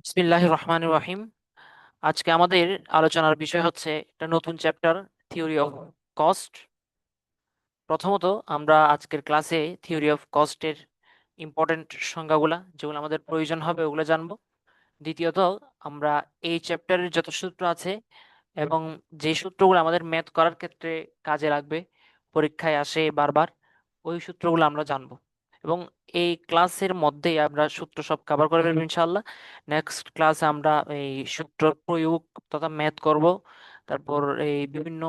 বিসমিল্লাহির রহমানির রহিম। আজকে আমাদের আলোচনার বিষয় হচ্ছে একটা নতুন চ্যাপ্টার, থিওরি অফ কস্ট। প্রথমত আমরা আজকের ক্লাসে থিওরি অফ কস্টের ইম্পর্টেন্ট সংজ্ঞাগুলা যেগুলো আমাদের প্রয়োজন হবে ওগুলো জানবো। দ্বিতীয়ত আমরা এই চ্যাপ্টারের যত সূত্র আছে এবং যে সূত্রগুলো আমাদের ম্যাথ করার ক্ষেত্রে কাজে লাগবে, পরীক্ষায় আসে বারবার, ওই সূত্রগুলো আমরা জানবো এবং এই ক্লাসের মধ্যেই আমরা সূত্র সব কভার করে ফেলবো ইনশাল্লাহ। নেক্সট ক্লাসে আমরা এই সূত্র প্রয়োগ তথা ম্যাথ করব। তারপর এই বিভিন্ন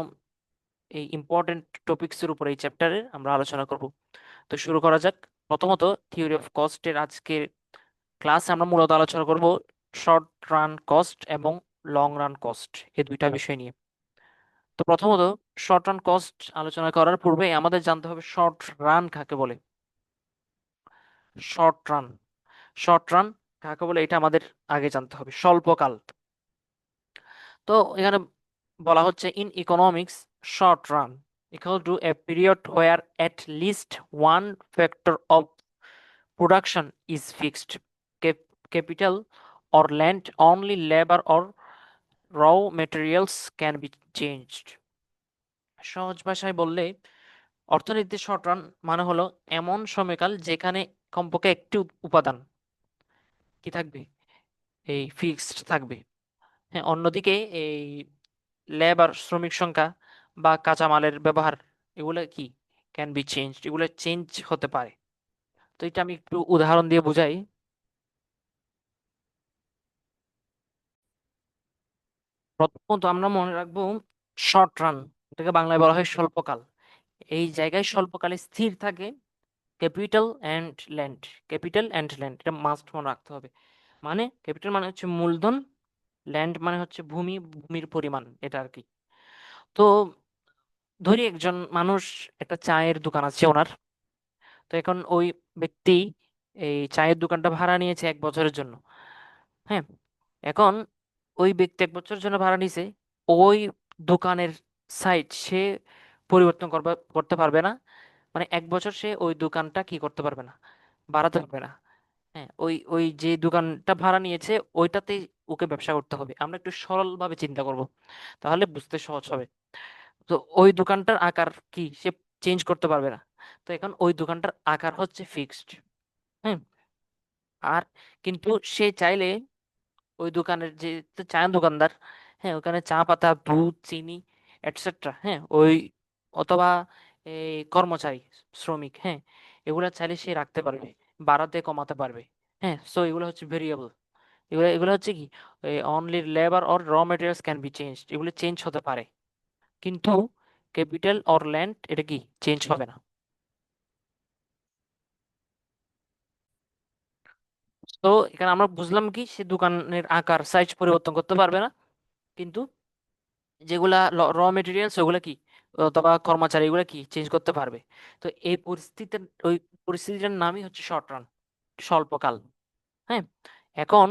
এই ইম্পর্টেন্ট টপিকসের উপর এই চ্যাপ্টারে আমরা আলোচনা করব। তো শুরু করা যাক। প্রথমত থিওরি অফ কস্টের আজকের ক্লাসে আমরা মূলত আলোচনা করব শর্ট রান কস্ট এবং লং রান কস্ট, এই দুইটা বিষয় নিয়ে। তো প্রথমত শর্ট রান কস্ট আলোচনা করার পূর্বে আমাদের জানতে হবে শর্ট রান কাকে বলে। শর্ট রান শর্ট রান কাকে বলে এটা আমাদের আগে জানতে হবে। স্বল্পকাল। তো এখানে বলা হচ্ছে in economics short run equal to a period where at least one factor of production is fixed. Capital or land, only labor or raw materials can be changed. সহজ ভাষায় বললে অর্থনীতিতে শর্ট রান মানে হলো এমন সময়কাল যেখানে কমপক্ষে একটি উপাদান কি থাকবে, এই ফিক্সড থাকবে। হ্যাঁ, অন্যদিকে এই লেবার শ্রমিক সংখ্যা বা কাঁচামালের ব্যবহার এগুলো কি ক্যান বি চেঞ্জ, এগুলো চেঞ্জ হতে পারে। তো এটা আমি একটু উদাহরণ দিয়ে বুঝাই। প্রথমত আমরা মনে রাখবো শর্ট রান, এটাকে বাংলায় বলা হয় স্বল্পকাল। এই জায়গায় স্বল্পকালে স্থির থাকে capital and land. Capital and land এটা মাস্ট মনে রাখতে হবে। মানে ক্যাপিটাল মানে হচ্ছে মূলধন, ল্যান্ড মানে হচ্ছে ভূমি, ভূমির পরিমাণ, এটা আর কি। তো ধরি একজন মানুষ, একটা চায়ের দোকান আছে ওনার। তো এখন ওই ব্যক্তি এই চায়ের দোকানটা ভাড়া নিয়েছে 1 বছরের জন্য। হ্যাঁ, এখন ওই ব্যক্তি 1 বছরের জন্য ভাড়া নিছে, ওই দোকানের সাইট সে পরিবর্তন করতে পারবে না। মানে 1 বছর সে ওই দোকানটা কি করতে পারবে না, বাড়াতে পারবে না। হ্যাঁ, ওই ওই যে দোকানটা ভাড়া নিয়েছে ওইটাতেই ওকে ব্যবসা করতে হবে। আমরা একটু সরল ভাবে চিন্তা করব, তাহলে বুঝতে সহজ হবে। তো ওই দোকানটার আকার কি সে চেঞ্জ করতে পারবে না। তো এখন ওই দোকানটার আকার হচ্ছে ফিক্সড। হ্যাঁ, আর কিন্তু সে চাইলে ওই দোকানের যে চায়ের দোকানদার, হ্যাঁ, ওখানে চা পাতা, দুধ, চিনি, এটসেট্রা, হ্যাঁ, ওই অথবা এই কর্মচারী, শ্রমিক, হ্যাঁ, এগুলা চাইলে সে রাখতে পারবে, বাড়াতে কমাতে পারবে। হ্যাঁ, সো এগুলো হচ্ছে ভেরিয়েবল। এগুলো এগুলো হচ্ছে কি, only labour or raw materials can be change, এগুলো চেঞ্জ হতে পারে। কিন্তু ক্যাপিটাল অর ল্যান্ড এটা কি চেঞ্জ হবে না। তো এখানে আমরা বুঝলাম কি, সে দোকানের আকার সাইজ পরিবর্তন করতে পারবে না, কিন্তু যেগুলা র মেটেরিয়ালস ওগুলা কি, অথবা কর্মচারী এগুলা কি চেঞ্জ করতে পারবে। তো এই পরিস্থিতির ওই পরিস্থিতিটার নামই হচ্ছে শর্ট রান, স্বল্পকাল। হ্যাঁ, এখন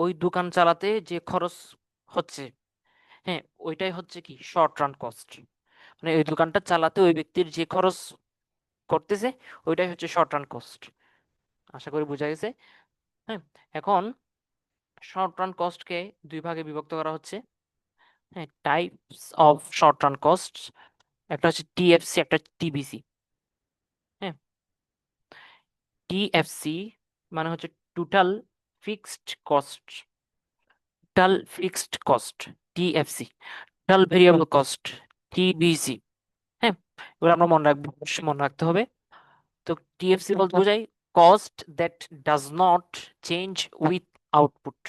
ওই দোকান চালাতে যে খরচ হচ্ছে, হ্যাঁ, ওইটাই হচ্ছে কি শর্ট রান কস্ট। মানে ওই দোকানটা চালাতে ওই ব্যক্তির যে খরচ করতেছে ওইটাই হচ্ছে শর্ট রান কস্ট। আশা করি বোঝা গেছে। হ্যাঁ, এখন শর্ট রান কস্টকে দুই ভাগে বিভক্ত করা হচ্ছে। হ্যাঁ, types of short run cost, একটা হচ্ছে টিএফসি, একটা টিবিসি। হ্যাঁ, টিএফসি মানে হচ্ছে total fixed cost, total fixed cost, TFC. Total variable cost, TBC. হ্যাঁ, এগুলো আমরা মনে রাখবো, অবশ্যই মনে রাখতে হবে। তো টিএফসি বলতে বোঝায় cost that does not change with output.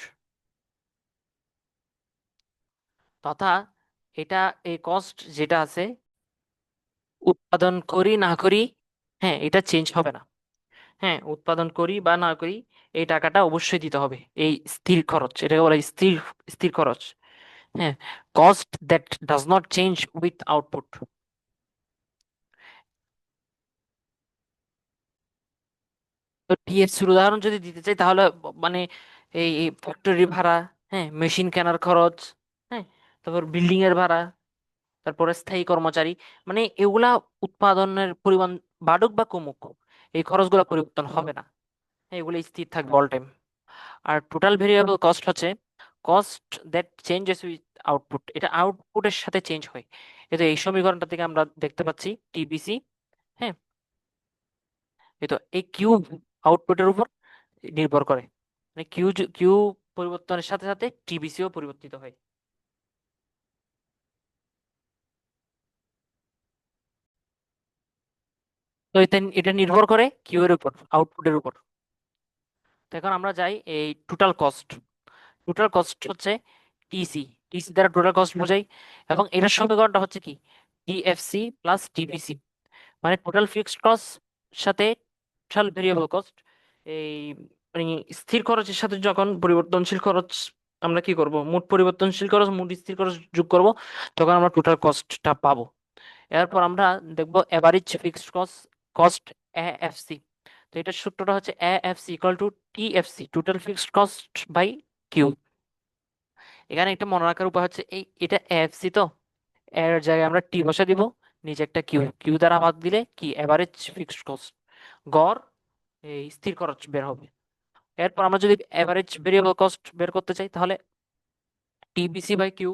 তথা এটা, এই কস্ট যেটা আছে, উৎপাদন করি না করি, হ্যাঁ, এটা চেঞ্জ হবে না। হ্যাঁ, উৎপাদন করি বা না করি এই টাকাটা অবশ্যই দিতে হবে। এই স্থির খরচ, এটাকে বলে স্থির স্থির খরচ। হ্যাঁ, cost that does not change with output. তো টিএফসির উদাহরণ যদি দিতে চাই তাহলে মানে এই ফ্যাক্টরি ভাড়া, হ্যাঁ, মেশিন কেনার খরচ, হ্যাঁ, তারপর বিল্ডিং এর ভাড়া, তারপরে স্থায়ী কর্মচারী, মানে এগুলা উৎপাদনের পরিমাণ বাড়ুক বা কমুক এই খরচগুলো পরিবর্তন হবে না। হ্যাঁ, এগুলো স্থির থাকবে অল টাইম। আর টোটাল ভেরিয়েবল কস্ট হচ্ছে cost that changes with output, এটা আউটপুটের সাথে চেঞ্জ হয়। এই তো এই সমীকরণটা থেকে আমরা দেখতে পাচ্ছি টিবিসি। হ্যাঁ, এই তো এই কিউ আউটপুটের উপর নির্ভর করে, মানে কিউ পরিবর্তনের সাথে সাথে টিবিসিও পরিবর্তিত হয়। তো এটা এটা নির্ভর করে কিউ এর উপর, আউটপুটের উপর। তো এখন আমরা যাই এই টোটাল কস্ট। টোটাল কস্ট হচ্ছে টিসি, টিসি দ্বারা টোটাল কস্ট বোঝাই। এবং এটার সমীকরণটা হচ্ছে কি টিএফসি প্লাস টিপিসি, মানে টোটাল ফিক্সড কস্ট সাথে টোটাল ভেরিয়েবল কস্ট। এই মানে স্থির খরচের সাথে যখন পরিবর্তনশীল খরচ আমরা কি করব, মোট পরিবর্তনশীল খরচ মোট স্থির খরচ যোগ করব, তখন আমরা টোটাল কস্টটা পাবো। এরপর আমরা দেখবো average fixed cost, cost AFC. তো এটার সূত্রটা হচ্ছে AFC equal to TFC, total fixed cost by Q. এখানে একটা মনে রাখার উপায় হচ্ছে এই এটা এএফসি, তো এর জায়গায় আমরা টি বসে দিব, নিচে একটা কিউ, কিউ দ্বারা ভাগ দিলে কি এভারেজ ফিক্সড কস্ট, গড় এই স্থির খরচ বের হবে। এরপর আমরা যদি এভারেজ ভেরিয়েবল কস্ট বের করতে চাই তাহলে TVC by Q,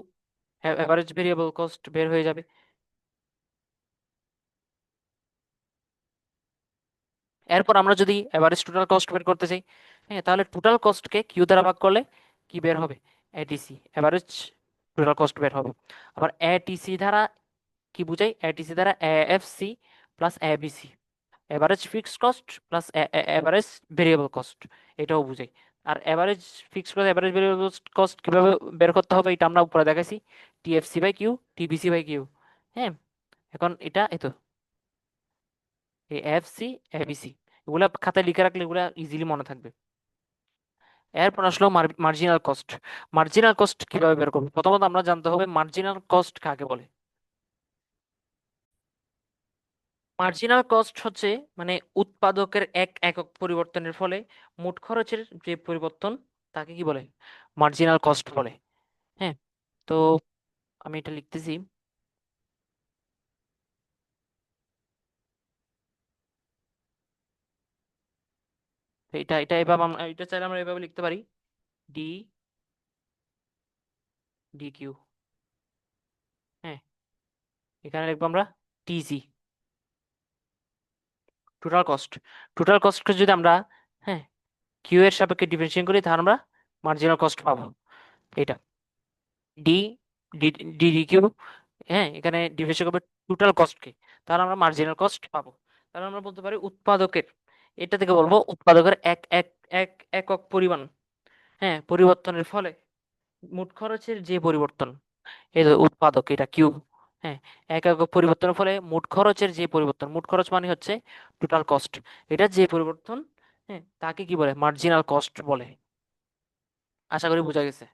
average variable cost বের হয়ে যাবে। এরপর আমরা যদি এভারেজ টোটাল কস্ট বের করতে চাই, হ্যাঁ, তাহলে টোটাল কস্টকে কিউ দ্বারা ভাগ করলে কি বের হবে, এটিসি, এভারেজ টোটাল কস্ট বের হবে। আবার এটিসি দ্বারা কি বুঝাই, এটিসি দ্বারা AFC plus AVC, average fixed cost plus average variable cost, এটাও বুঝাই। আর average fixed cost average variable cost কিভাবে বের করতে হবে এটা আমরা উপরে দেখাইছি, TFC by Q, TVC by Q. হ্যাঁ, এখন এটা এই তো এই এফসি এবিসি এগুলা খাতায় লিখে রাখলে এগুলা ইজিলি মনে থাকবে। এরপর আসলো মার্জিনাল কস্ট। মার্জিনাল কস্ট কিভাবে বের করবো, প্রথমত আমরা জানতে হবে মার্জিনাল কস্ট কাকে বলে। মার্জিনাল কস্ট হচ্ছে মানে উৎপাদকের এক একক পরিবর্তনের ফলে মোট খরচের যে পরিবর্তন তাকে কি বলে, মার্জিনাল কস্ট বলে। হ্যাঁ, তো আমি এটা লিখতেছি। তো এটা এটা এভাবে এটা চাইলে আমরা এভাবে লিখতে পারি, ডি ডি কিউ। হ্যাঁ, এখানে লিখবো আমরা টিজি, টোটাল কস্ট। টোটাল কস্টকে যদি আমরা, হ্যাঁ, কিউ এর সাপেক্ষে ডিফারেন্সিয়েট করি তাহলে আমরা মার্জিনাল কস্ট পাবো, এটা D D D D Q. হ্যাঁ, এখানে ডিফারেন্সিয়েট করবে টোটাল কস্টকে, তাহলে আমরা মার্জিনাল কস্ট পাবো। তাহলে আমরা বলতে পারি উৎপাদকের, এটা থেকে বলবো উৎপাদকের এক এক এক একক পরিমাণ, হ্যাঁ, পরিবর্তনের ফলে মোট খরচের যে পরিবর্তন, এই যে উৎপাদক এটা কিউ। হ্যাঁ, এক একক পরিবর্তনের ফলে মোট খরচের যে পরিবর্তন, মোট খরচ মানে হচ্ছে টোটাল কস্ট, এটা যে পরিবর্তন, হ্যাঁ, তাকে কি বলে, মার্জিনাল কস্ট বলে। আশা করি বোঝা গেছে।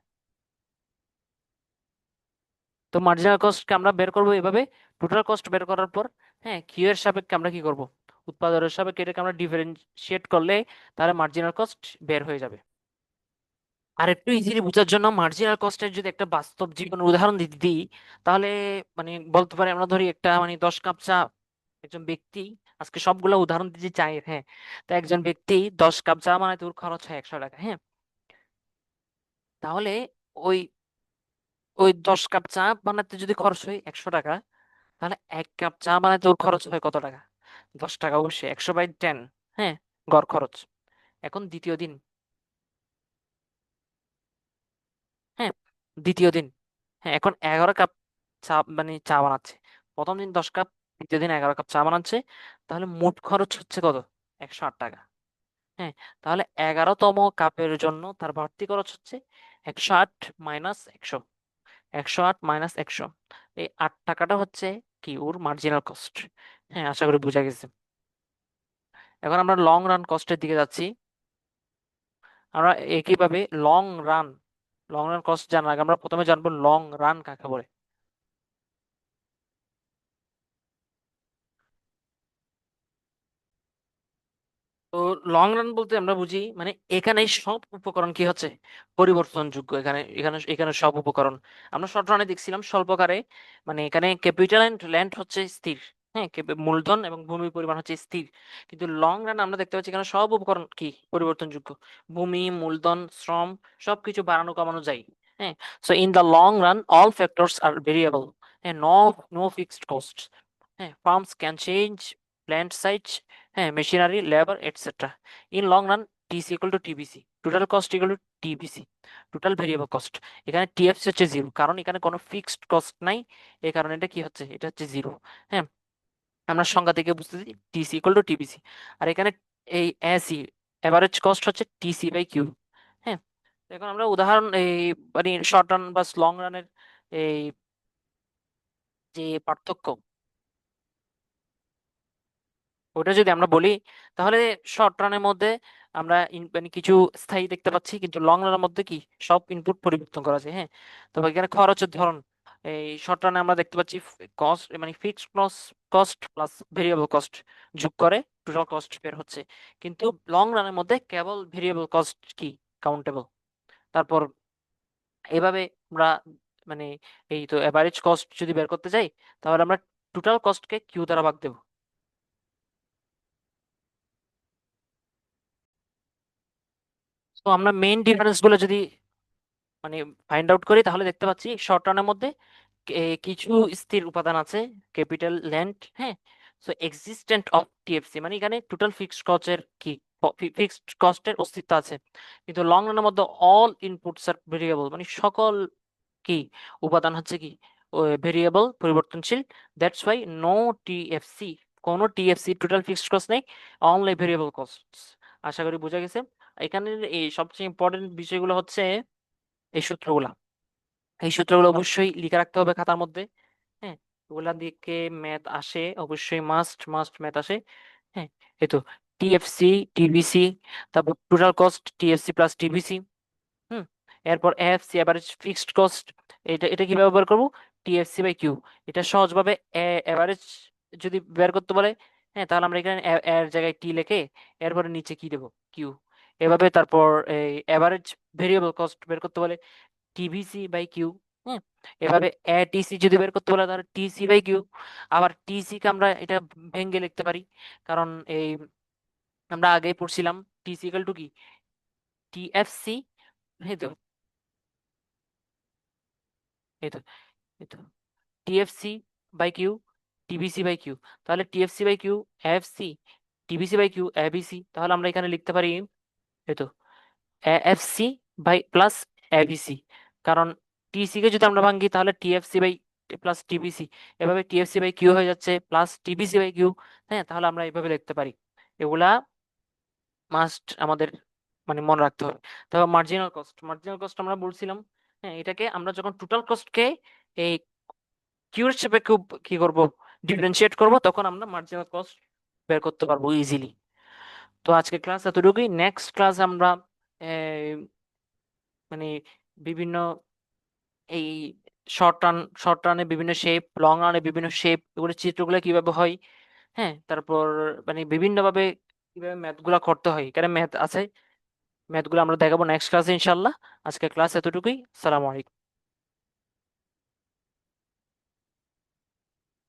তো মার্জিনাল কস্টকে আমরা বের করবো এভাবে, টোটাল কস্ট বের করার পর, হ্যাঁ, কিউ এর সাপেক্ষে আমরা কি করব, উৎপাদনের সাপেক্ষে এটাকে আমরা ডিফারেন্সিয়েট করলে তাহলে মার্জিনাল কস্ট বের হয়ে যাবে। আর একটু ইজিলি বোঝার জন্য মার্জিনাল কস্টের যদি একটা বাস্তব জীবনের উদাহরণ দিই তাহলে মানে বলতে পারি, আমরা ধরি একটা মানে 10 কাপ চা, একজন ব্যক্তি, আজকে সবগুলো উদাহরণ দিতে চাই, হ্যাঁ, তো একজন ব্যক্তি 10 কাপ চা বানাইতে ওর খরচ হয় 100 টাকা। হ্যাঁ, তাহলে ওই ওই 10 কাপ চা বানাতে যদি খরচ হয় 100 টাকা, তাহলে 1 কাপ চা বানাতে ওর খরচ হয় কত টাকা, 10 টাকা, অবশ্যই 100/10। হ্যাঁ, গড় খরচ। এখন দ্বিতীয় দিন, হ্যাঁ, দ্বিতীয় দিন, হ্যাঁ, এখন 11 কাপ চা মানে চা বানাচ্ছে, প্রথম দিন 10 কাপ, দ্বিতীয় দিন 11 কাপ চা বানাচ্ছে, তাহলে মোট খরচ হচ্ছে কত, 108 টাকা। হ্যাঁ, তাহলে 11তম কাপের জন্য তার বাড়তি খরচ হচ্ছে 108 মাইনাস 100, 108 মাইনাস 100, এই 8 টাকাটা হচ্ছে কি ওর মার্জিনাল কস্ট। হ্যাঁ, আশা করি বোঝা গেছে। এখন আমরা লং রান কস্টের দিকে যাচ্ছি। আমরা একইভাবে long run, long run cost জানার আগে আমরা প্রথমে জানবো লং রান কাকে বলে। তো লং রান বলতে আমরা বুঝি মানে এখানে সব উপকরণ কি হচ্ছে, পরিবর্তনযোগ্য। এখানে এখানে এখানে সব উপকরণ আমরা শর্ট রানে দেখছিলাম স্বল্পকারে, মানে এখানে ক্যাপিটাল এন্ড ল্যান্ড হচ্ছে স্থির, হ্যাঁ, মূলধন এবং ভূমির পরিমাণ হচ্ছে স্থির, কিন্তু লং রান আমরা দেখতে পাচ্ছি এখানে সব উপকরণ কি পরিবর্তনযোগ্য। ভূমি, মূলধন, শ্রম সবকিছু বাড়ানো কমানো যায়। হ্যাঁ, so in the long run all factors are variable. হ্যাঁ, নো ফিক্সড কস্ট। হ্যাঁ, firms can change plant size, হ্যাঁ, machinery, labour etcetera. In long run TC equal to TVC, total cost equal to TVC, total variable cost. এখানে টিএফসি হচ্ছে zero, কারণ এখানে কোনো fixed cost নাই, এই কারণে এটা কি হচ্ছে, এটা হচ্ছে জিরো। হ্যাঁ, আমরা সংজ্ঞা থেকে বুঝতেছি টিসি ইকুয়াল টু টিবিসি। আর এখানে এই এসি এভারেজ কস্ট হচ্ছে টিসি বাই কিউ। হ্যাঁ, তো এখন আমরা উদাহরণ এই মানে শর্ট রান বা লং রানের এই যে পার্থক্য, ওটা যদি আমরা বলি, তাহলে শর্ট রানের মধ্যে আমরা মানে কিছু স্থায়ী দেখতে পাচ্ছি, কিন্তু লং রানের মধ্যে কি সব ইনপুট পরিবর্তন করা যায়। হ্যাঁ, তবে এখানে খরচের ধরন, এই শর্ট রানে আমরা দেখতে পাচ্ছি কস্ট মানে fixed cost plus variable cost যোগ করে টোটাল কস্ট বের হচ্ছে, কিন্তু লং রানের মধ্যে কেবল ভেরিয়েবল কস্ট কি কাউন্টেবল। তারপর এভাবে আমরা মানে এই তো এভারেজ কস্ট যদি বের করতে যাই, তাহলে আমরা টোটাল কস্টকে কিউ দ্বারা ভাগ দেবো। তো আমরা মেইন ডিফারেন্স গুলো যদি মানে ফাইন্ড আউট করি, তাহলে দেখতে পাচ্ছি শর্ট রানের মধ্যে কিছু স্থির উপাদান আছে, ক্যাপিটাল, ল্যান্ড। হ্যাঁ, সো এক্সিস্টেন্ট অফ টিএফসি মানে এখানে টোটাল ফিক্সড কস্টের কি ফিক্সড কস্টের অস্তিত্ব আছে, কিন্তু লং রানের মধ্যে অল ইনপুটস আর ভেরিয়েবল মানে সকল কি উপাদান হচ্ছে কি ভেরিয়েবল পরিবর্তনশীল। দ্যাটস ওয়াই নো টিএফসি, কোনো টিএফসি টোটাল ফিক্সড কস্ট নেই, অনলি ভেরিয়েবল কস্ট। আশা করি বোঝা গেছে। এখানে এই সবচেয়ে ইম্পর্টেন্ট বিষয়গুলো হচ্ছে এই সূত্রগুলা, এই সূত্রগুলো অবশ্যই লিখে রাখতে হবে খাতার মধ্যে। হ্যাঁ, ওগুলা দিকে ম্যাথ আসে অবশ্যই, মাস্ট মাস্ট ম্যাথ আসে। হ্যাঁ, এই তো টিএফসি, টিবিসি, তারপর total cost TFC plus TVC. হুম, এরপর এফসি এভারেজ ফিক্সড কস্ট, এটা এটা কিভাবে বের করবো, টিএফসি বাই কিউ। এটা সহজভাবে এভারেজ যদি বের করতে বলে, হ্যাঁ, তাহলে আমরা এখানে এর জায়গায় টি লিখে এরপরে নিচে কি দেবো, কিউ। এভাবে তারপর এই এভারেজ ভেরিয়েবল কস্ট বের করতে বলে টিভিসি বাই কিউ। হ্যাঁ, এভাবে টিসি যদি বের করতে বলে তাহলে টিসি বাই কিউ। আবার টিসি কে আমরা এটা ভেঙে লিখতে পারি, কারণ এই আমরা আগেই পড়ছিলাম টিসি ইকুয়াল টু কি টিএফসি। এই তো এই তো এই তো TFC by Q, TVC by Q. তাহলে TFC by Q AFC, TVC by Q AVC. তাহলে আমরা এখানে লিখতে পারি এই তো এফসি বাই প্লাস এবিসি, কারণ টিসি কে যদি আমরা ভাঙি তাহলে টিএফসি বাই প্লাস টিবিসি, এভাবে টিএফসি বাই কিউ হয়ে যাচ্ছে প্লাস টিবিসি বাই কিউ। হ্যাঁ, তাহলে আমরা এইভাবে লিখতে পারি। এগুলা মাস্ট আমাদের মানে মনে রাখতে হবে। তারপর মার্জিনাল কস্ট আমরা বলছিলাম, হ্যাঁ, এটাকে আমরা যখন টোটাল কস্টকে এই কিউর সাপেক্ষে কি করব, ডিফারেন্সিয়েট করব, তখন আমরা মার্জিনাল কস্ট বের করতে পারবো ইজিলি। তো আজকে ক্লাস এতটুকুই, নেক্সট ক্লাস আমরা আহ, মানে বিভিন্ন এই শর্ট রানে বিভিন্ন শেপ, লং রানে বিভিন্ন শেপ, এগুলো চিত্রগুলো কিভাবে হয়। হ্যাঁ, তারপর মানে বিভিন্ন ভাবে কিভাবে ম্যাথ গুলা করতে হয়, এখানে ম্যাথ আছে, ম্যাথ গুলো আমরা দেখাবো নেক্সট ক্লাসে ইনশাল্লাহ। আজকে ক্লাস এতটুকুই, আসসালামু আলাইকুম।